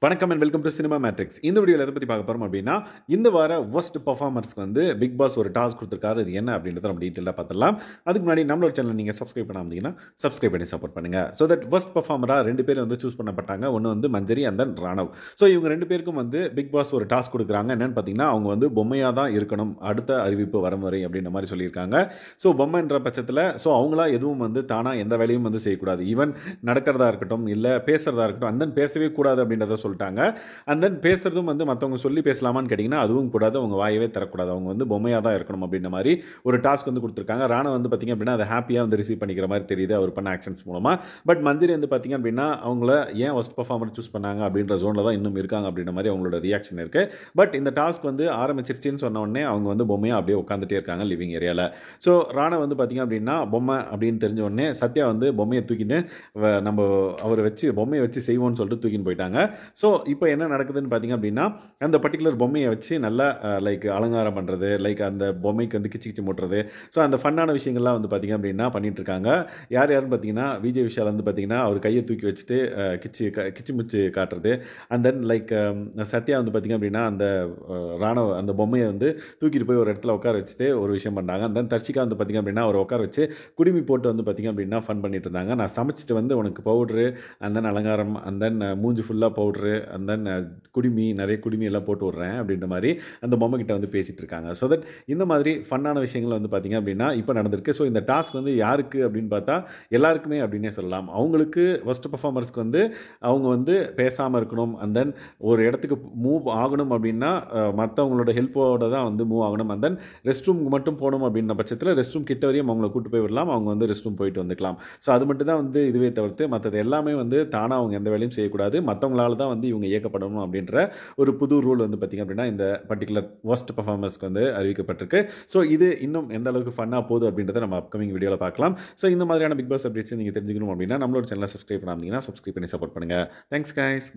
வணக்கம் and welcome to cinema matrix. இந்த வீடியோவில் எதை பற்றி பார்க்க போகிறோம் அப்படின்னா, இந்த வார ஒஸ்ட் பர்ஃபார்மர்ஸ்க்கு வந்து பிக் பாஸ் ஒரு டாஸ்க் கொடுத்துருக்காரு. இது என்ன அப்படின்றத நம்ம டீட்டெயிலாக பார்த்துடலாம். அதுக்கு முன்னாடி நம்மளோட சேனல் நீங்கள் சப்ஸ்கிரைப் பண்ணாமல் சப்ஸ்கிரைப் பண்ணி சப்போர்ட் பண்ணுங்கள். ஸோ தட் ஒஸ்ட் பர்ஃபார்மராக 2 பேர் வந்து சூஸ் பண்ணப்பட்டாங்க. ஒன்று வந்து மஞ்சரி அண்ட் தென் ராணவ். ஸோ இவங்க 2 பேருக்கும் வந்து பிக் பாஸ் ஒரு டாஸ்க் கொடுக்குறாங்க. என்னென்னு பார்த்தீங்கன்னா, அவங்க வந்து பொம்மையாக தான் இருக்கணும் அடுத்த அறிவிப்பு வரும் வரை அப்படின்ற மாதிரி சொல்லியிருக்காங்க. ஸோ பொம்மைன்ற பட்சத்தில் அவங்களா எதுவும் வந்து தானாக எந்த வேலையும் வந்து செய்யக்கூடாது. ஈவன் நடக்கிறதா இருக்கட்டும், இல்லை பேசுகிறதா இருக்கட்டும், அந்த பேசவே கூடாது அப்படின்றத சொல்லிட்டாங்க. அண்ட் தென் பேசுறதும் வந்து மற்றவங்க சொல்லி பேசலாமான்னு கேட்டிங்கன்னா அதுவும் கூடாது. அவங்க வாயவே தரக்கூடாது. அவங்க வந்து பொம்மையாக தான் இருக்கணும் அப்படின்ற மாதிரி ஒரு டாஸ்க் வந்து கொடுத்துருக்காங்க. ராணா வந்து பார்த்திங்க அப்படின்னா அதை ஹாப்பியாக வந்து ரிசீவ் பண்ணிக்கிற மாதிரி தெரியுது அவர் பண்ண ஆக்ஷன்ஸ் மூலமாக. பட் மந்திரி வந்து பார்த்திங்க அப்படின்னா அவங்கள ஏன் ஒஸ்ட் பர்ஃபார்மர் சூஸ் பண்ணாங்க அப்படின்ற ஜோனில் தான் இன்னும் இருக்காங்க அப்படின்ற மாதிரி அவங்களோட ரியாக்ஷன் இருக்குது. பட் இந்த டாஸ்க் வந்து ஆரம்பிச்சிருச்சுன்னு சொன்ன உடனே அவங்க வந்து பொம்மையாக அப்படியே உட்காந்துட்டே இருக்காங்க லிவிங் ஏரியாவில். ஸோ ராணா வந்து பார்த்திங்க அப்படின்னா பொம்மை அப்படின்னு தெரிஞ்ச உடனே சத்யா வந்து பொம்மையை தூக்கின்னு நம்ம அவரை வச்சு பொம்மையை வச்சு செய்வோம்னு சொல்லிட்டு தூக்கின்னு போயிட்டாங்க. ஸோ இப்போ என்ன நடக்குதுன்னு பார்த்தீங்க அப்படின்னா, அந்த பர்டிகுலர் பொம்மையை வச்சு நல்லா லைக் அலங்காரம் பண்ணுறது, லைக் அந்த பொம்மைக்கு வந்து கிச்சு கிச்சு மூட்டுறது, ஸோ அந்த ஃபன்னான விஷயங்கள்லாம் வந்து பார்த்திங்க அப்படின்னா பண்ணிட்டு இருக்காங்க. யாருன்னு பார்த்தீங்கன்னா, விஜய் விஷால் வந்து பார்த்திங்கன்னா அவர் கையை தூக்கி வச்சுட்டு கிச்சு முச்சு காட்டுறது. அண்ட் தென் லைக் சத்யா வந்து பார்த்திங்க அப்படின்னா அந்த ராணுவ அந்த பொம்மையை வந்து தூக்கிட்டு போய் ஒரு இடத்துல உட்கார வச்சுட்டு ஒரு விஷயம் பண்ணாங்க. அண்ட் தென் தர்ஷிகா வந்து பார்த்திங்க அப்படின்னா அவர் உட்கார வச்சு குடுமி போட்டு வந்து பார்த்திங்க அப்படின்னா ஃபன் பண்ணிட்டு இருந்தாங்க. நான் சமைச்சிட்டு வந்து உனக்கு பவுட்ரு, அண்ட் தென் அலங்காரம், அண்ட் தென் மூஞ்சி ஃபுல்லாக பவுட்ரு, அண்ட் தென் நிறைய குடுமி எல்லாம் போட்டு விட்றேன் அப்படின்ற மாதிரி அந்த பொம்மை கிட்ட வந்து பேசிகிட்டு இருக்காங்க. ஸோ தட் இந்த மாதிரி ஃபன்னான விஷயங்கள் வந்து பார்த்திங்க அப்படின்னா இப்போ நடந்திருக்கு. ஸோ இந்த டாஸ்க் வந்து யாருக்கு அப்படின்னு பார்த்தா எல்லாருக்குமே அப்படின்னே சொல்லலாம். அவங்களுக்கு ஃபர்ஸ்ட் பர்ஃபார்மர்ஸ்க்கு வந்து அவங்க வந்து பேசாமல் இருக்கணும், அண்ட் தென் ஒரு இடத்துக்கு மூவ் ஆகணும் அப்படின்னா மற்றவங்களோட ஹெல்ப்போட தான் வந்து மூவ் ஆகணும். அண்ட் தென் ரெஸ்ட் ரூம் மட்டும் போகணும் அப்படின்ற பட்சத்தில் ரெஸ்ட் ரூம் கிட்ட வரையும் அவங்கள கூட்டு போய் விடலாம், அவங்க வந்து ரெஸ்ட் ரூம் போயிட்டு வந்துக்கலாம். ஸோ அது மட்டும் தான் வந்து இதுவே தவிர்த்து மற்றது எல்லாமே வந்து தானாக அவங்க எந்த வேலையும் செய்யக்கூடாது, மற்றவங்களால தான் வந்து இவங்க இயக்கப்படணும் அப்படின்ற ஒரு புது ரூல் வந்து பார்த்திங்க அப்படின்னா இந்த பர்டிகுலர் ஒஸ்ட் பர்ஃபார்மர்ஸ்க்கு வந்து அறிவிக்கப்பட்டிருக்கு. ஸோ இது இன்னும் எந்த அளவுக்கு ஃபன்னாக போகுது அப்படின்றத நம்ம அப்கமிங் வீடியோவில் பார்க்கலாம். ஸோ இந்த மாதிரியான பிக் பாஸ் அப்டேட்ஸ் நீங்கள் தெரிஞ்சுக்கணும் அப்படின்னா நம்மளோட சேனலை சப்ஸ்கிரைப் பண்ணாமல் சப்ஸ்கிரைப் பண்ணி சப்போர்ட் பண்ணுங்கள். Thanks guys.